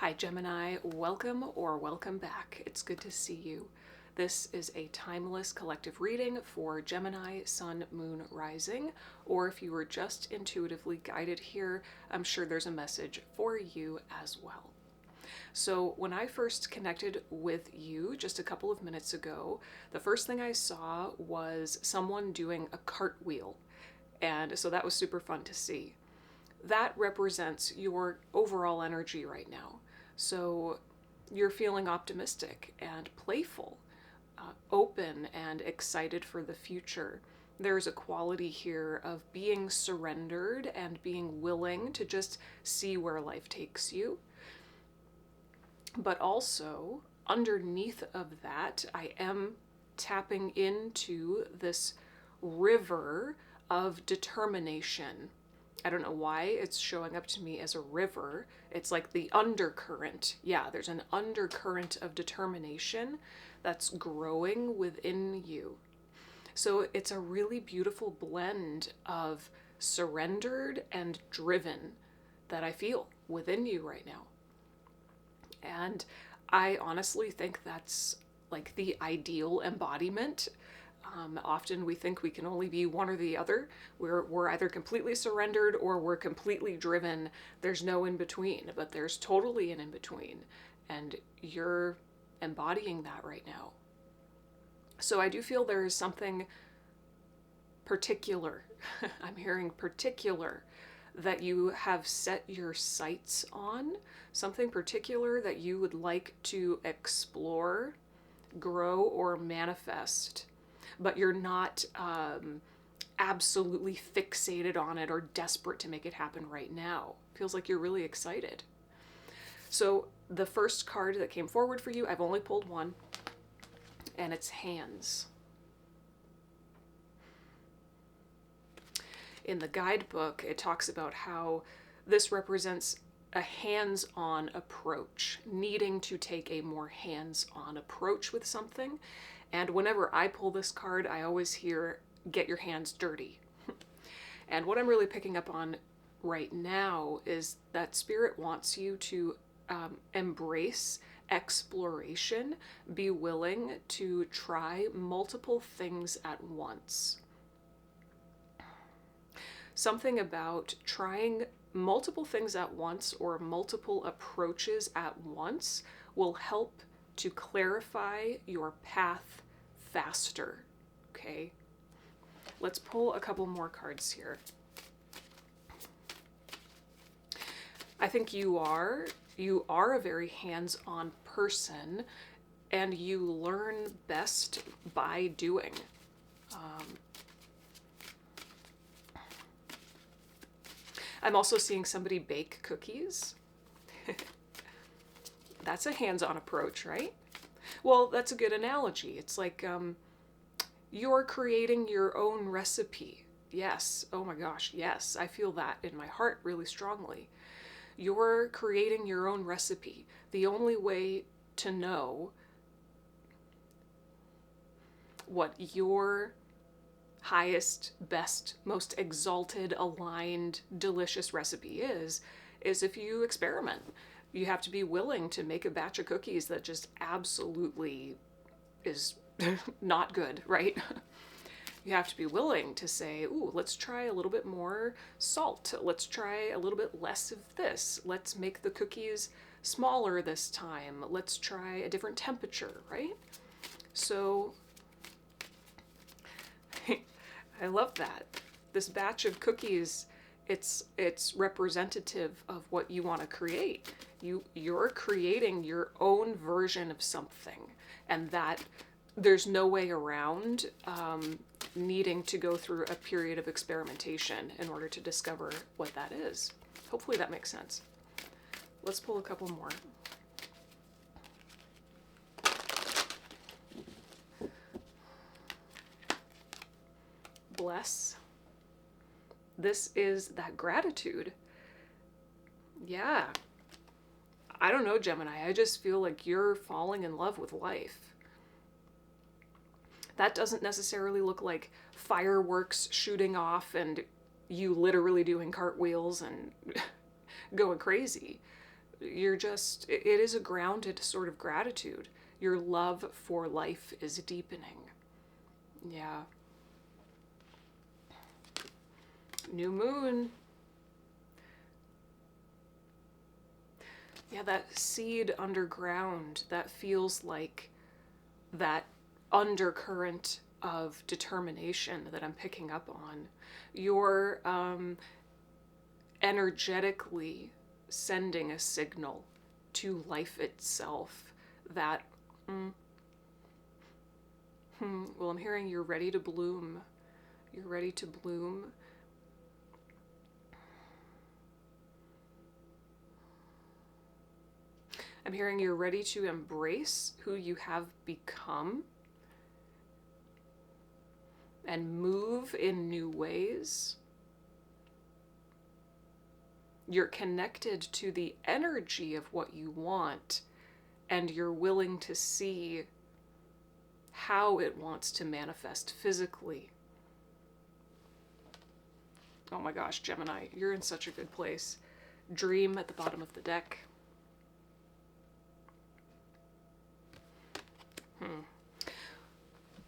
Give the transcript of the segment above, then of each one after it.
Hi Gemini, welcome or welcome back. It's good to see you. This is a timeless collective reading for Gemini, Sun, Moon, Rising, or if you were just intuitively guided here, I'm sure there's a message for you as well. So when I first connected with you just a couple of minutes ago, the first thing I saw was someone doing a cartwheel. And so that was super fun to see. That represents your overall energy right now. So you're feeling optimistic and playful, open and excited for the future. There's a quality here of being surrendered and being willing to just see where life takes you. But also, underneath of that, I am tapping into this river of determination. I don't know why it's showing up to me as a river. It's like the undercurrent. Yeah, there's an undercurrent of determination that's growing within you. So it's a really beautiful blend of surrendered and driven that I feel within you right now. And I honestly think that's like the ideal embodiment. Often we think we can only be one or the other. We're either completely surrendered or we're completely driven. There's no in between, but there's totally an in between. And you're embodying that right now. So I do feel there is something particular, I'm hearing particular, that you have set your sights on, something particular that you would like to explore, grow, or manifest, but you're not absolutely fixated on it or desperate to make it happen right now. Feels like you're really excited. So the first card that came forward for you, I've only pulled one, and it's hands. In the guidebook, it talks about how this represents a hands-on approach, needing to take a more hands-on approach with something. And whenever I pull this card, I always hear, get your hands dirty. And what I'm really picking up on right now is that Spirit wants you to embrace exploration, be willing to try multiple things at once. Something about trying multiple things at once or multiple approaches at once will help to clarify your path faster, okay? Let's pull a couple more cards here. I think you are a very hands-on person, and you learn best by doing. I'm also seeing somebody bake cookies. That's a hands-on approach, right? Well, that's a good analogy. It's like you're creating your own recipe. Yes, oh my gosh, yes, I feel that in my heart really strongly. You're creating your own recipe. The only way to know what your highest, best, most exalted, aligned, delicious recipe is if you experiment. You have to be willing to make a batch of cookies that just absolutely is not good, right? You have to be willing to say, ooh, let's try a little bit more salt. Let's try a little bit less of this. Let's make the cookies smaller this time. Let's try a different temperature, right? So I love that. This batch of cookies, it's representative of what you want to create. You're creating your own version of something, and that there's no way around needing to go through a period of experimentation in order to discover what that is. Hopefully that makes sense. Let's pull a couple more. Bless. This is that gratitude. Yeah. I don't know, Gemini. I just feel like you're falling in love with life. That doesn't necessarily look like fireworks shooting off and you literally doing cartwheels and going crazy. it is a grounded sort of gratitude. Your love for life is deepening. Yeah. New moon. Yeah, that seed underground, that feels like that undercurrent of determination that I'm picking up on. You're energetically sending a signal to life itself that, well, I'm hearing you're ready to bloom. You're ready to bloom. I'm hearing you're ready to embrace who you have become and move in new ways. You're connected to the energy of what you want, and you're willing to see how it wants to manifest physically. Oh my gosh, Gemini, you're in such a good place. Dream at the bottom of the deck.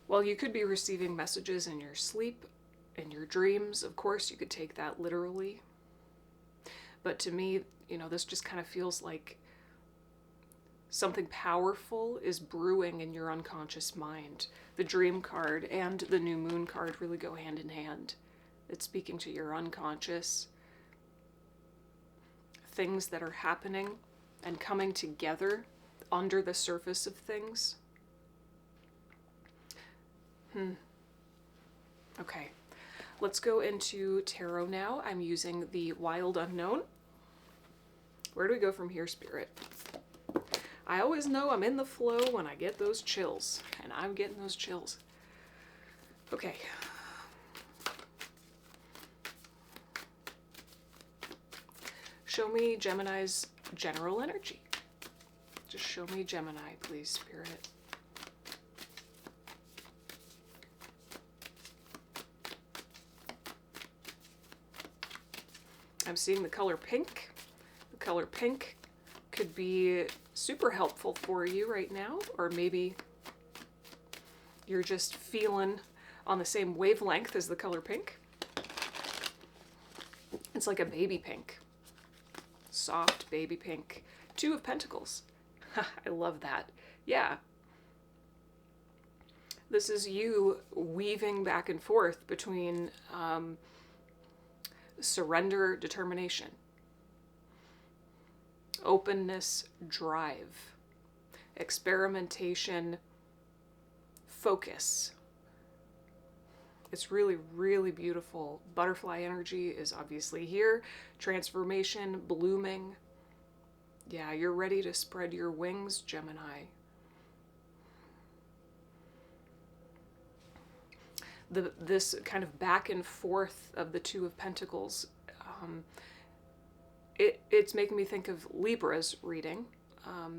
Well, you could be receiving messages in your sleep, in your dreams. Of course, you could take that literally. But to me, this just kind of feels like something powerful is brewing in your unconscious mind. The dream card and the new moon card really go hand in hand. It's speaking to your unconscious. Things that are happening and coming together under the surface of things. Okay, let's go into tarot now. I'm using the Wild Unknown. Where do we go from here, Spirit? I always know I'm in the flow when I get those chills, and I'm getting those chills. Okay. Show me Gemini's general energy. Just show me Gemini, please, Spirit. I'm seeing the color pink. The color pink could be super helpful for you right now, or maybe you're just feeling on the same wavelength as the color pink. It's like a baby pink. Soft baby pink. 2 of Pentacles. I love that. Yeah. This is you weaving back and forth between surrender, determination, openness, drive, experimentation, focus. It's really, really beautiful. Butterfly energy is obviously here. Transformation, blooming. Yeah, you're ready to spread your wings, Gemini. This kind of back and forth of the 2 of Pentacles, it's making me think of Libra's reading.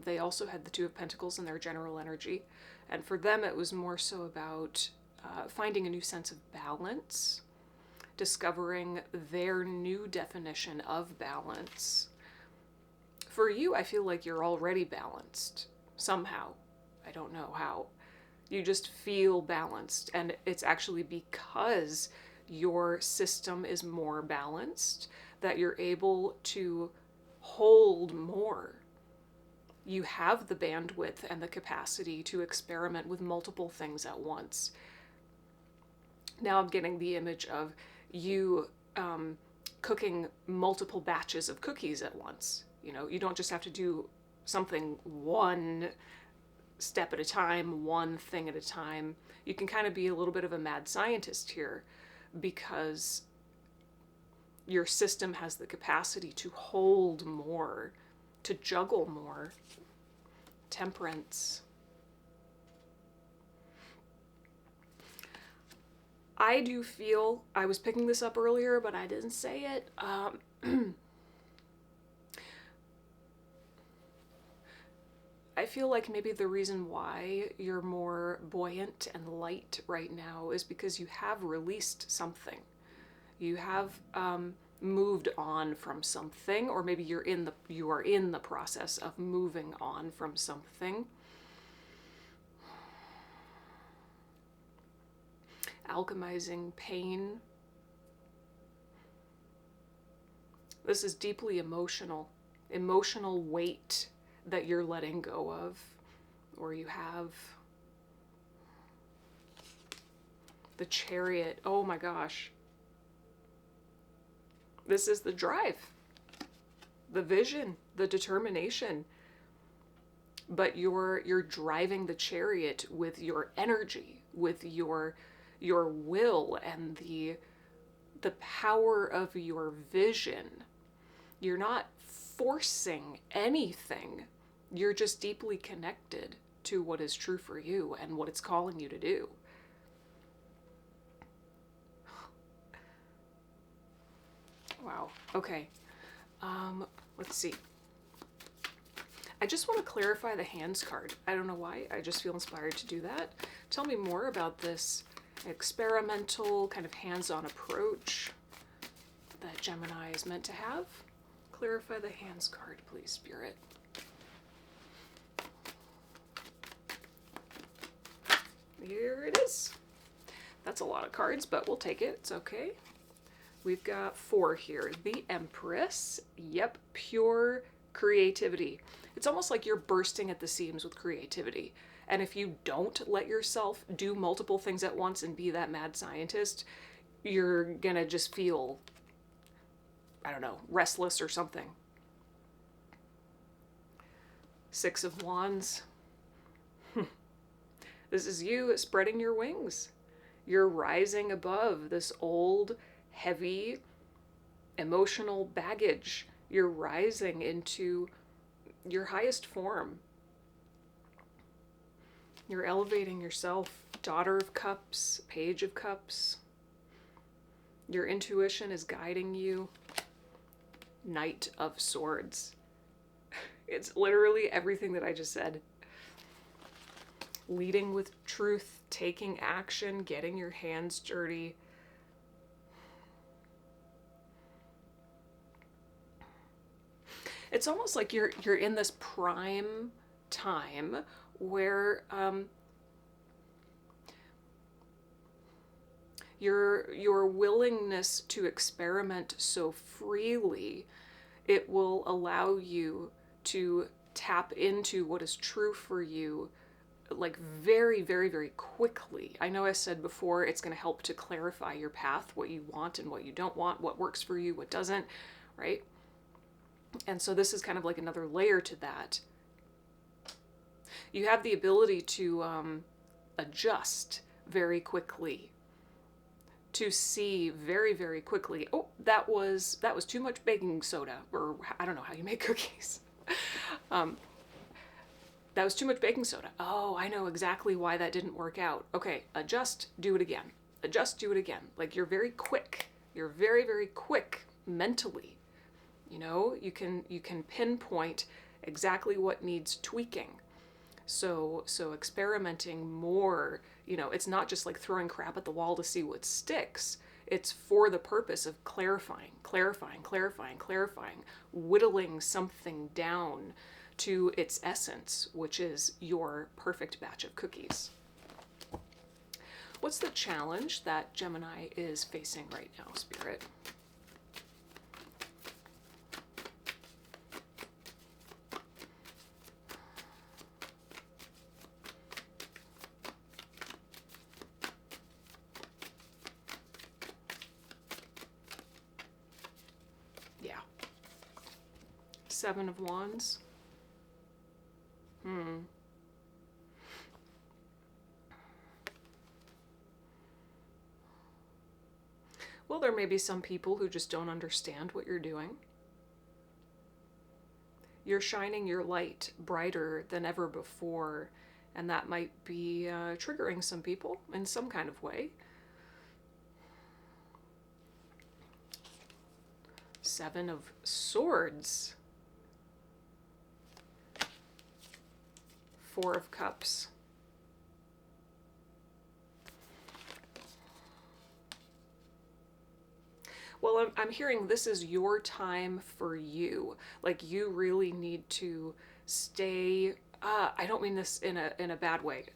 They also had the 2 of Pentacles in their general energy. And for them, it was more so about finding a new sense of balance, discovering their new definition of balance. For you, I feel like you're already balanced somehow. I don't know how. You just feel balanced, and it's actually because your system is more balanced that you're able to hold more. You have the bandwidth and the capacity to experiment with multiple things at once. Now I'm getting the image of you cooking multiple batches of cookies at once. You don't just have to do something one step at a time, one thing at a time. You can kind of be a little bit of a mad scientist here because your system has the capacity to hold more, to juggle more. Temperance. I do feel, I was picking this up earlier, but I didn't say it. I feel like maybe the reason why you're more buoyant and light right now is because you have released something. You have moved on from something, or maybe you are in the process of moving on from something. Alchemizing pain. This is deeply emotional weight that you're letting go of, or you have. The Chariot. Oh my gosh. This is the drive, the vision, the determination. But you're driving the chariot with your energy, with your will, and the power of your vision. You're not forcing anything. You're just deeply connected to what is true for you and what it's calling you to do. Wow. Okay. Let's see. I just want to clarify the hands card. I don't know why. I just feel inspired to do that. Tell me more about this experimental kind of hands-on approach that Gemini is meant to have. Clarify the hands card, please, Spirit. Here it is. That's a lot of cards, but we'll take it. It's okay. We've got 4 here. The Empress. Yep, pure creativity. It's almost like you're bursting at the seams with creativity. And if you don't let yourself do multiple things at once and be that mad scientist, you're gonna just feel, I don't know, restless or something. 6 of Wands. This is you spreading your wings. You're rising above this old, heavy, emotional baggage. You're rising into your highest form. You're elevating yourself. Daughter of Cups, Page of Cups. Your intuition is guiding you. Knight of Swords. It's literally everything that I just said. Leading with truth, taking action, getting your hands dirty. It's almost like you're in this prime time where your willingness to experiment so freely, it will allow you to tap into what is true for you, like very, very, very quickly. I know I said before it's going to help to clarify your path, what you want and what you don't want, what works for you, what doesn't, right? And so this is kind of like another layer to that. You have the ability to adjust very quickly, to see very, very quickly, oh, that was too much baking soda, or I don't know how you make cookies. That was too much baking soda. Oh, I know exactly why that didn't work out. Okay, adjust, do it again. Adjust, do it again. Like you're very quick. You're very, very quick mentally. You know, you can pinpoint exactly what needs tweaking. So experimenting more, you know, it's not just like throwing crap at the wall to see what sticks. It's for the purpose of clarifying, whittling something down to its essence, which is your perfect batch of cookies. What's the challenge that Gemini is facing right now, Spirit? Yeah. 7 of Wands. Well, there may be some people who just don't understand what you're doing. You're shining your light brighter than ever before, and that might be triggering some people in some kind of way. 7 of Swords. 4 of Cups. Well, I'm hearing this is your time for you. Like you really need to stay. I don't mean this in a bad way.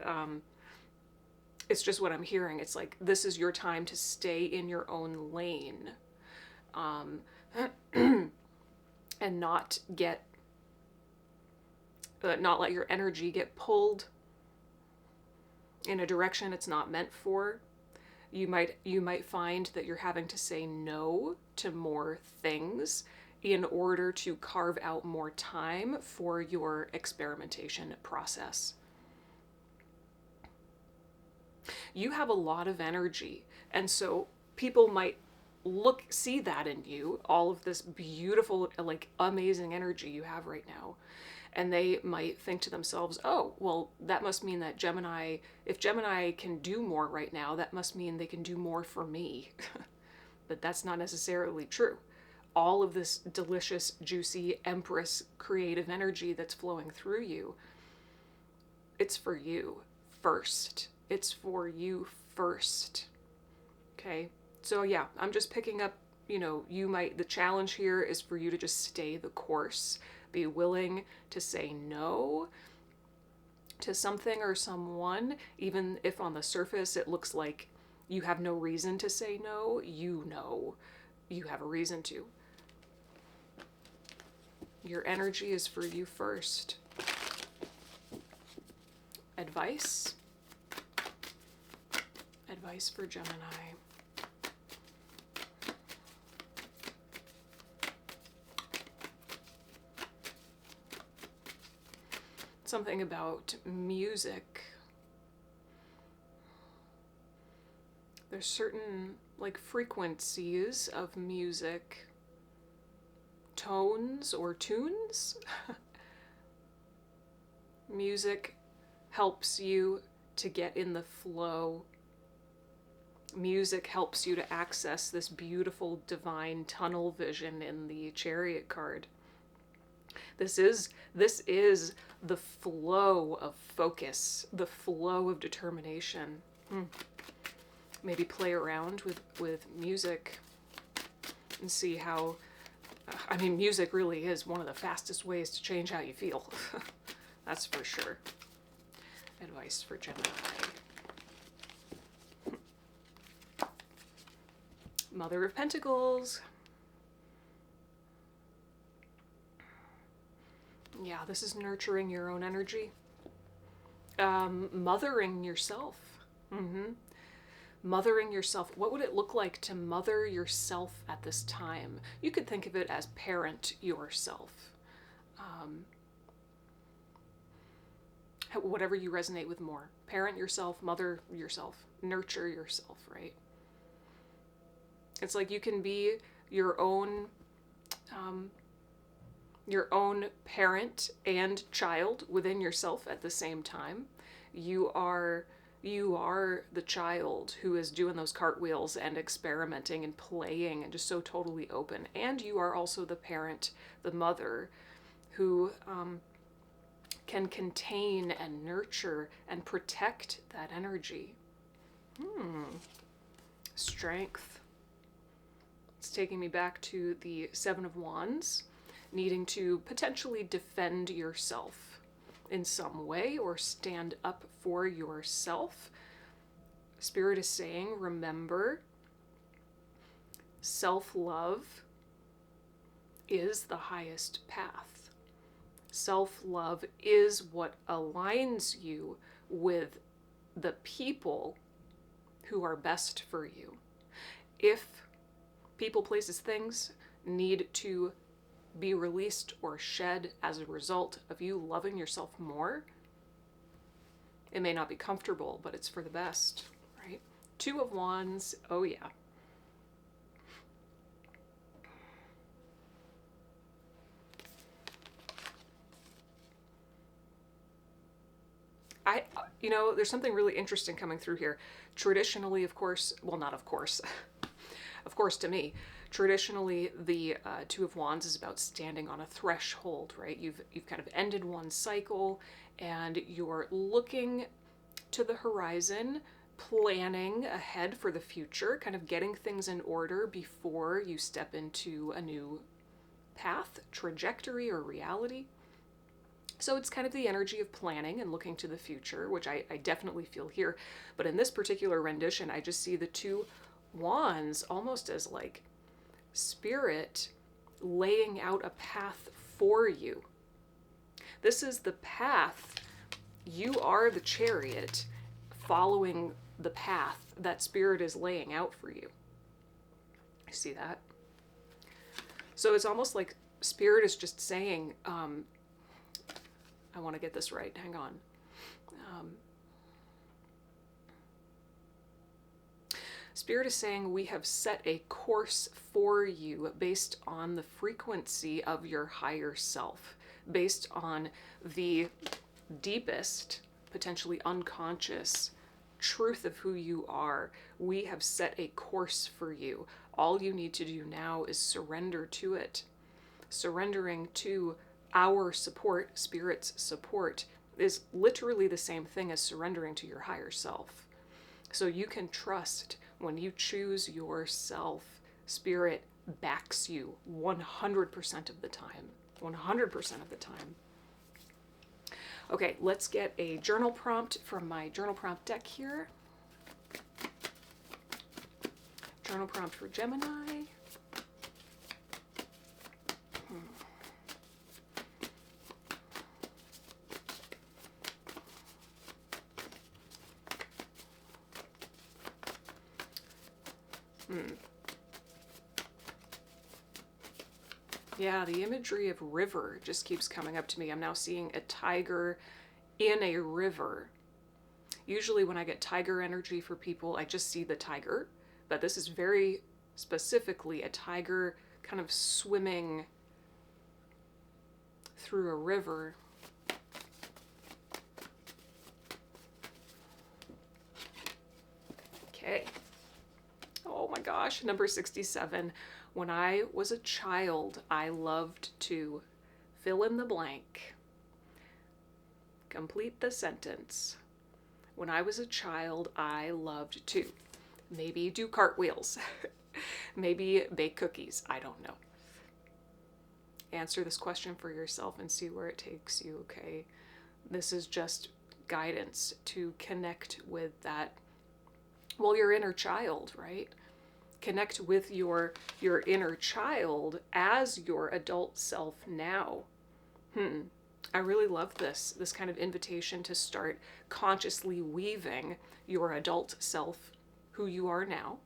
It's just what I'm hearing. It's like this is your time to stay in your own lane, um, and not let your energy get pulled in a direction it's not meant for. You might find that you're having to say no to more things in order to carve out more time for your experimentation process. You have a lot of energy, and so people might see that in you, all of this beautiful, like amazing energy you have right now, and they might think to themselves, oh, well, that must mean that Gemini, if Gemini can do more right now, that must mean they can do more for me. But that's not necessarily true. All of this delicious, juicy, empress creative energy that's flowing through you, it's for you first. It's for you first. Okay? So yeah, I'm just picking up, the challenge here is for you to just stay the course. Be willing to say no to something or someone, even if on the surface it looks like you have no reason to say no. You know you have a reason to. Your energy is for you first. Advice? Advice for Gemini. Something about music. There's certain frequencies of music, tones or tunes. Music helps you to get in the flow. Music helps you to access this beautiful divine tunnel vision in the Chariot card. This is the flow of focus, the flow of determination. Maybe play around with music and see how, music really is one of the fastest ways to change how you feel. That's for sure. Advice for Gemini. Mother of Pentacles. Yeah, this is nurturing your own energy. Mothering yourself. Mothering yourself. What would it look like to mother yourself at this time? You could think of it as parent yourself. Whatever you resonate with more. Parent yourself, mother yourself, nurture yourself, right? It's like you can be your own parent and child within yourself at the same time. You are the child who is doing those cartwheels and experimenting and playing and just so totally open. And you are also the parent, the mother, who can contain and nurture and protect that energy. Strength. It's taking me back to the Seven of Wands, needing to potentially defend yourself in some way or stand up for yourself. Spirit is saying, remember, self-love is the highest path. Self-love is what aligns you with the people who are best for you. If people, places, things need to be released or shed as a result of you loving yourself more, it may not be comfortable, but it's for the best, right? Two of Wands, oh yeah. There's something really interesting coming through here. Traditionally, of course, well, not of course, of course to me, traditionally the Two of Wands is about standing on a threshold, right? You've kind of ended one cycle and you're looking to the horizon planning ahead for the future, kind of getting things in order before you step into a new path, trajectory, or reality. So it's kind of the energy of planning and looking to the future, which I definitely feel here. But in this particular rendition, I just see the two wands almost as like spirit laying out a path for you. This is the path. You are the chariot following the path that spirit is laying out for you. You see that? So it's almost like spirit is just saying, I want to get this right. Hang on. Spirit is saying we have set a course for you based on the frequency of your higher self, based on the deepest, potentially unconscious truth of who you are. We have set a course for you. All you need to do now is surrender to it. Surrendering to our support, spirit's support, is literally the same thing as surrendering to your higher self. So you can trust when you choose yourself, spirit backs you 100% of the time. 100% of the time. Okay, let's get a journal prompt from my journal prompt deck here. Journal prompt for Gemini. Yeah, the imagery of river just keeps coming up to me. I'm now seeing a tiger in a river. Usually when I get tiger energy for people, I just see the tiger, but this is very specifically a tiger kind of swimming through a river. Okay. Oh my gosh, number 67. When I was a child, I loved to fill in the blank. Complete the sentence. When I was a child, I loved to maybe do cartwheels, maybe bake cookies. I don't know. Answer this question for yourself and see where it takes you, okay? This is just guidance to connect with that, well, your inner child, right? Connect with your inner child as your adult self now. I really love this kind of invitation to start consciously weaving your adult self, who you are now,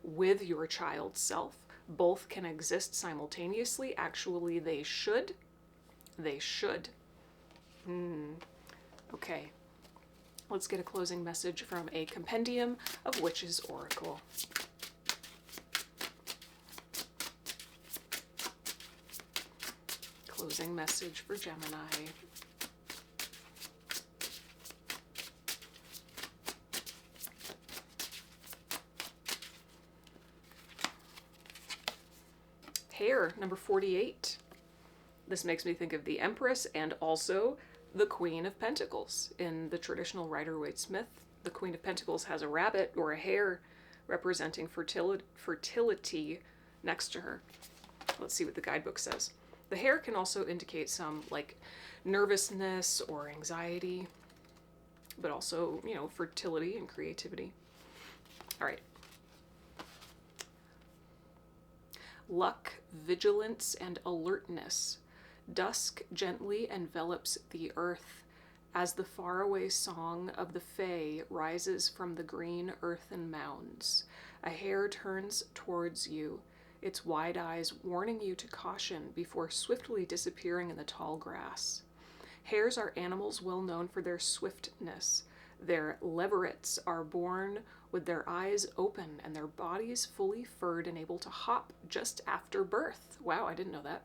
with your child self. Both can exist simultaneously. Actually, they should. They should. Okay. Let's get a closing message from a compendium of Witches' Oracle. Closing message for Gemini. Hare, number 48. This makes me think of the Empress and also the Queen of Pentacles. In the traditional Rider-Waite-Smith, the Queen of Pentacles has a rabbit or a hare representing fertility next to her. Let's see what the guidebook says. The hare can also indicate some like nervousness or anxiety, but also, you know, fertility and creativity. All right. Luck, vigilance, and alertness. Dusk gently envelops the earth as the faraway song of the Fae rises from the green earthen mounds. A hare turns towards you, its wide eyes warning you to caution before swiftly disappearing in the tall grass. Hares are animals well known for their swiftness. Their leverets are born with their eyes open and their bodies fully furred and able to hop just after birth. Wow, I didn't know that.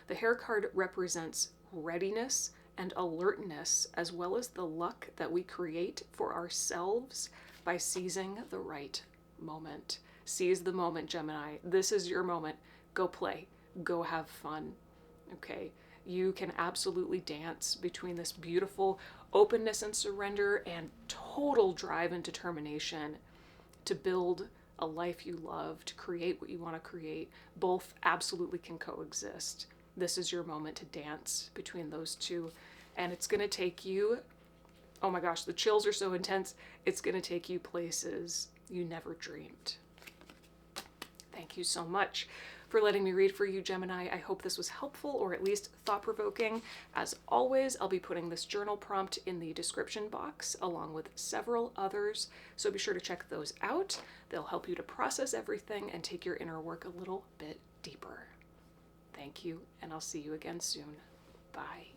The hare card represents readiness and alertness, as well as the luck that we create for ourselves by seizing the right moment. Seize the moment, Gemini. This is your moment. Go play. Go have fun. Okay? you can absolutely dance between this beautiful openness and surrender and total drive and determination to build a life you love, to create what you want to create. Both absolutely can coexist. This is your moment to dance between those two. And it's going to take you, oh my gosh, the chills are so intense. It's going to take you places you never dreamed. Thank you so much for letting me read for you, Gemini. I hope this was helpful or at least thought-provoking. As always, I'll be putting this journal prompt in the description box along with several others, so be sure to check those out. They'll help you to process everything and take your inner work a little bit deeper. Thank you, and I'll see you again soon. Bye.